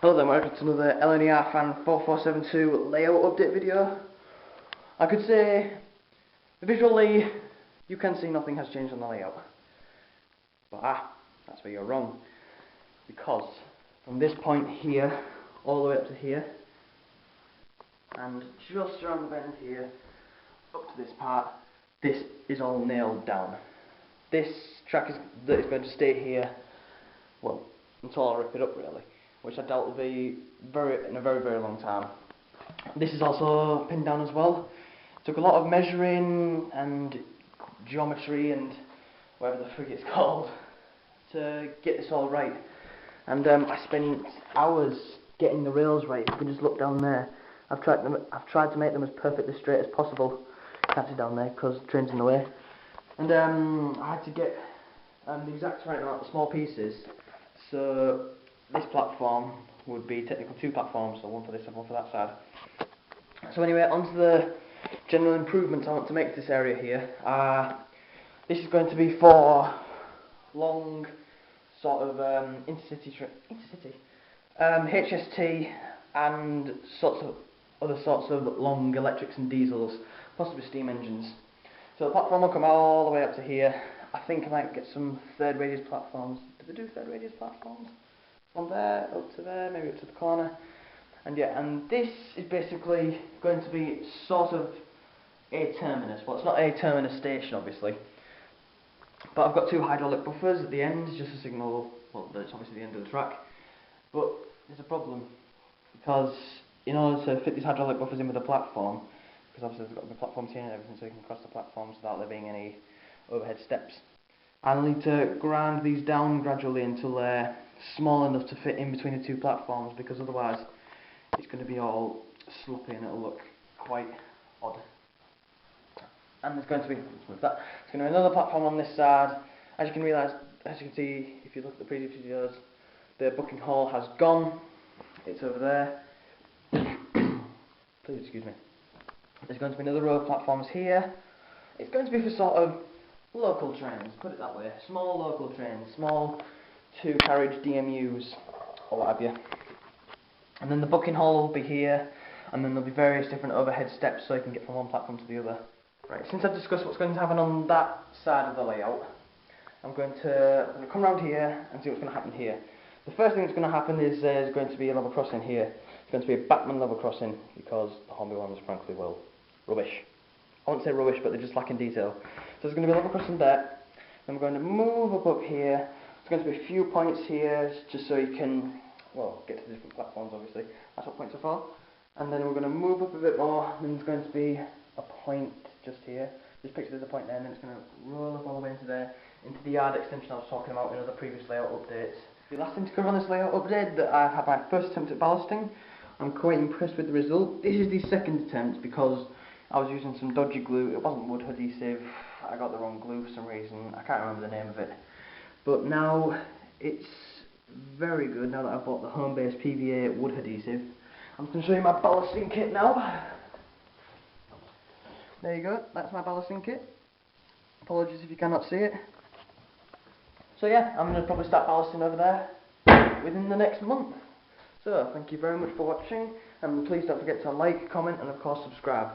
Hello there, welcome to another LNER Fan 4472 layout update video. I could say, visually, you can see nothing has changed on the layout. But that's where you're wrong. Because from this point here, all the way up to here, and just around the bend here, up to this part, this is all nailed down. This track is going to stay here, well, until I rip it up really, which I doubt will be in a very, very long time. This is also pinned down as well. Took a lot of measuring and geometry and whatever the frig it's called to get this all right. And I spent hours getting the rails right. If you can just look down there, I've tried to make them as perfectly straight as possible. Can't see down there because the train's in the way. And I had to get the exact right amount of small pieces. So this platform would be technically two platforms, so one for this and one for that side. So anyway, onto the general improvements I want to make to this area here. This is going to be for long sort of intercity HST and other sorts of long electrics and diesels, possibly steam engines. So the platform will come all the way up to here. I think I might get some third radius platforms. Do they do third radius platforms? From there up to there, maybe up to the corner. And yeah, and this is basically going to be sort of a terminus. Well, it's not a terminus station obviously, but I've got two hydraulic buffers at the end just to signal, well, that it's obviously the end of the track. But there's a problem, because in order to fit these hydraulic buffers in with the platform, because obviously there's got to be platforms here and everything so you can cross the platforms without there being any overhead steps, I'll need to grind these down gradually until they're small enough to fit in between the two platforms, because otherwise it's going to be all sloppy and it'll look quite odd. And there's going to be, there's going to be another platform on this side. As you can see if you look at the previous videos, the booking hall has gone. It's over there. Please excuse me. There's going to be another row of platforms here. It's going to be for sort of local trains, put it that way. Small local trains, small two-carriage DMUs, or what have you. And then the booking hall will be here, and then there'll be various different overhead steps so you can get from one platform to the other. Right, since I've discussed what's going to happen on that side of the layout, I'm going to come around here and see what's going to happen here. The first thing that's going to happen is there's going to be a level crossing here. It's going to be a Batman level crossing because the Hornby ones, frankly, well, rubbish. I won't say rubbish, but they're just lacking detail. So there's going to be a level crossing there. Then we're going to move up here. There's going to be a few points here just so you can, well, get to the different platforms, obviously. That's what points are for. And then we're going to move up a bit more, and there's going to be a point just here. Just picture there's a point there, and then it's going to roll up all the way into there, into the yard extension I was talking about in other previous layout updates. The last thing to cover on this layout update, that I've had my first attempt at ballasting. I'm quite impressed with the result. This is the second attempt because I was using some dodgy glue. It wasn't wood adhesive. I got the wrong glue for some reason. I can't remember the name of it. But now it's very good now that I've bought the home-based PVA wood adhesive. I'm going to show you my ballasting kit now. There you go, that's my ballasting kit. Apologies if you cannot see it. So yeah, I'm going to probably start ballasting over there within the next month. So thank you very much for watching, and please don't forget to like, comment and of course subscribe.